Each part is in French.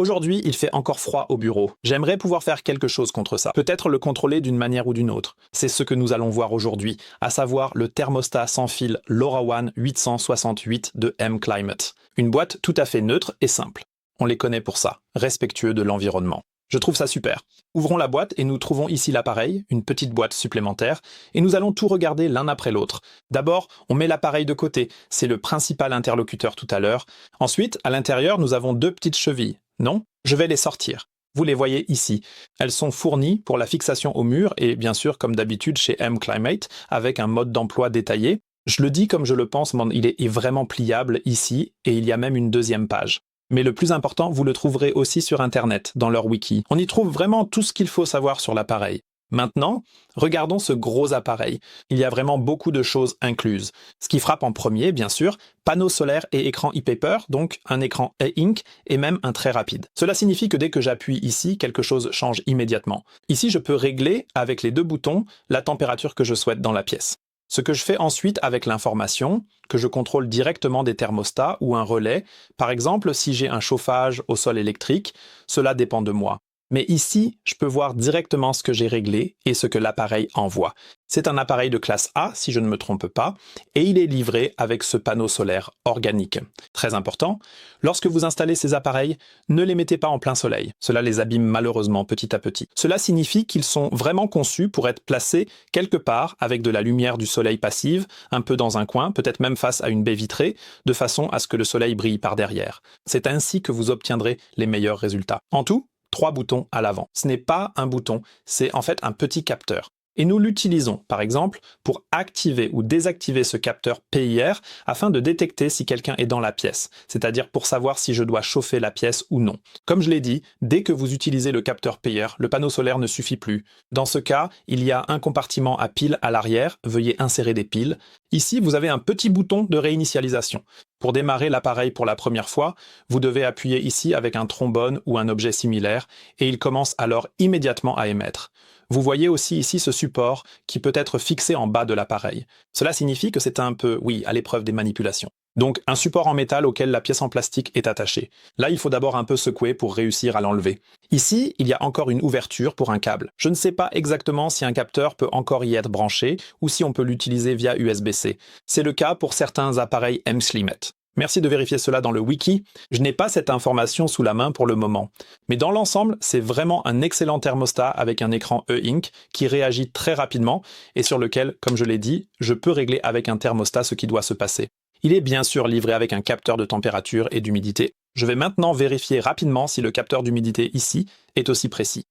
Aujourd'hui, il fait encore froid au bureau. J'aimerais pouvoir faire quelque chose contre ça. Peut-être le contrôler d'une manière ou d'une autre. C'est ce que nous allons voir aujourd'hui, à savoir le thermostat sans fil LoRaWAN 868 de mClimate. Une boîte tout à fait neutre et simple. On les connaît pour ça, respectueux de l'environnement. Je trouve ça super. Ouvrons la boîte et nous trouvons ici l'appareil, une petite boîte supplémentaire, et nous allons tout regarder l'un après l'autre. D'abord, on met l'appareil de côté, c'est le principal interlocuteur tout à l'heure. Ensuite, à l'intérieur, nous avons deux petites chevilles. Non, je vais les sortir. Vous les voyez ici. Elles sont fournies pour la fixation au mur et bien sûr, comme d'habitude chez mClimate, avec un mode d'emploi détaillé. Je le dis comme je le pense, il est vraiment pliable ici et il y a même une deuxième page. Mais le plus important, vous le trouverez aussi sur Internet, dans leur wiki. On y trouve vraiment tout ce qu'il faut savoir sur l'appareil. Maintenant, regardons ce gros appareil. Il y a vraiment beaucoup de choses incluses. Ce qui frappe en premier, bien sûr, panneau solaire et écran e-paper, donc un écran e-ink et même un très rapide. Cela signifie que dès que j'appuie ici, quelque chose change immédiatement. Ici, je peux régler, avec les deux boutons, la température que je souhaite dans la pièce. Ce que je fais ensuite avec l'information, que je contrôle directement des thermostats ou un relais, par exemple si j'ai un chauffage au sol électrique, cela dépend de moi. Mais ici, je peux voir directement ce que j'ai réglé et ce que l'appareil envoie. C'est un appareil de classe A, si je ne me trompe pas, et il est livré avec ce panneau solaire organique. Très important, lorsque vous installez ces appareils, ne les mettez pas en plein soleil. Cela les abîme malheureusement petit à petit. Cela signifie qu'ils sont vraiment conçus pour être placés quelque part avec de la lumière du soleil passive, un peu dans un coin, peut-être même face à une baie vitrée, de façon à ce que le soleil brille par derrière. C'est ainsi que vous obtiendrez les meilleurs résultats. En tout, 3 boutons à l'avant. Ce n'est pas un bouton, c'est en fait un petit capteur. Et nous l'utilisons, par exemple, pour activer ou désactiver ce capteur PIR afin de détecter si quelqu'un est dans la pièce, c'est-à-dire pour savoir si je dois chauffer la pièce ou non. Comme je l'ai dit, dès que vous utilisez le capteur PIR, le panneau solaire ne suffit plus. Dans ce cas, il y a un compartiment à piles à l'arrière, veuillez insérer des piles. Ici, vous avez un petit bouton de réinitialisation. Pour démarrer l'appareil pour la première fois, vous devez appuyer ici avec un trombone ou un objet similaire et il commence alors immédiatement à émettre. Vous voyez aussi ici ce support qui peut être fixé en bas de l'appareil. Cela signifie que c'est un peu, oui, à l'épreuve des manipulations. Donc un support en métal auquel la pièce en plastique est attachée. Là, il faut d'abord un peu secouer pour réussir à l'enlever. Ici, il y a encore une ouverture pour un câble. Je ne sais pas exactement si un capteur peut encore y être branché ou si on peut l'utiliser via USB-C. C'est le cas pour certains appareils mClimate. Merci de vérifier cela dans le wiki. Je n'ai pas cette information sous la main pour le moment. Mais dans l'ensemble, c'est vraiment un excellent thermostat avec un écran e-ink qui réagit très rapidement et sur lequel, comme je l'ai dit, je peux régler avec un thermostat ce qui doit se passer. Il est bien sûr livré avec un capteur de température et d'humidité. Je vais maintenant vérifier rapidement si le capteur d'humidité ici est aussi précis.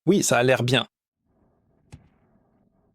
Oui, ça a l'air bien.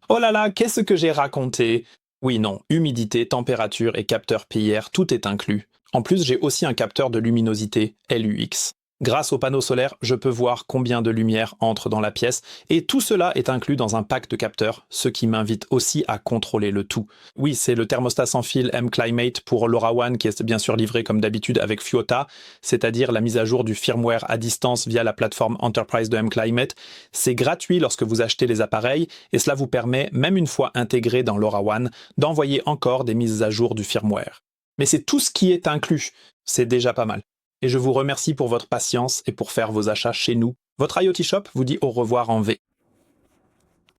Oh là là, qu'est-ce que j'ai raconté? Oui, non, humidité, température et capteur PIR, tout est inclus. En plus, j'ai aussi un capteur de luminosité, LUX. Grâce au panneau solaire, je peux voir combien de lumière entre dans la pièce, et tout cela est inclus dans un pack de capteurs, ce qui m'invite aussi à contrôler le tout. Oui, c'est le thermostat sans fil mClimate pour LoRaWAN qui est bien sûr livré comme d'habitude avec Fiota, c'est-à-dire la mise à jour du firmware à distance via la plateforme Enterprise de mClimate. C'est gratuit lorsque vous achetez les appareils, et cela vous permet, même une fois intégré dans LoRaWAN, d'envoyer encore des mises à jour du firmware. Mais c'est tout ce qui est inclus, c'est déjà pas mal. Et je vous remercie pour votre patience et pour faire vos achats chez nous. Votre IoT Shop vous dit au revoir en V.